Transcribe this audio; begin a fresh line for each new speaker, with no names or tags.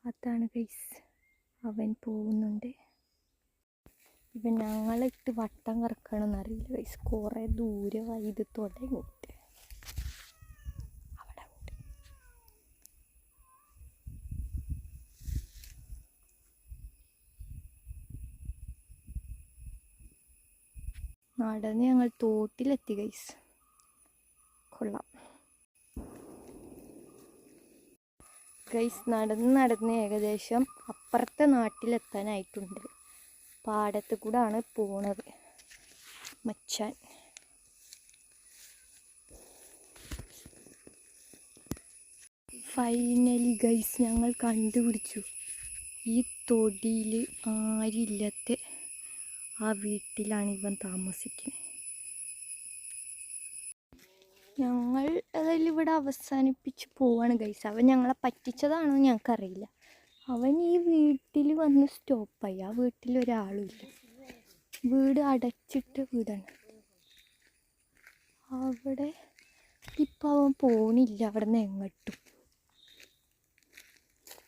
അതാണ് ഗൈസ്, അവൻ പോകുന്നുണ്ട്. ഇപ്പം ഞങ്ങളിട്ട് വട്ടം കറക്കണമെന്ന് അറിയില്ല ഗൈസ്, കുറേ ദൂരമായി ഇത് തുടങ്ങിയിട്ട്. അവിടെ ഉണ്ട്. നടന്ന് ഞങ്ങൾ തോട്ടിലെത്തി ഗൈസ്. കൊള്ളാം ഗൈസ്. നടന്ന് ഏകദേശം അപ്പുറത്തെ നാട്ടിലെത്താനായിട്ടുണ്ട്. പാടത്ത് കൂടാണ് പോണത് മച്ചാൻ. ഫൈനലി ഗൈസ് ഞങ്ങൾ കണ്ടുപിടിച്ചു. ഈ തൊടിയിൽ ആരില്ലാത്ത ആ വീട്ടിലാണ് ഇവൻ താമസിക്കുന്നത്. ഞങ്ങൾ അതായത് ഇവിടെ അവസാനിപ്പിച്ച് പോവാണ് ഗൈസ്. അവൻ ഞങ്ങളെ പറ്റിച്ചതാണോ ഞങ്ങൾക്കറിയില്ല. അവൻ ഈ വീട്ടിൽ വന്ന് സ്റ്റോപ്പായി. ആ വീട്ടിൽ ഒരാളുമില്ല. വീട് അടച്ചിട്ട വീടാണ്. അവിടെ ഇപ്പം അവൻ പോണില്ല അവിടെ നിന്ന് എങ്ങോട്ടും.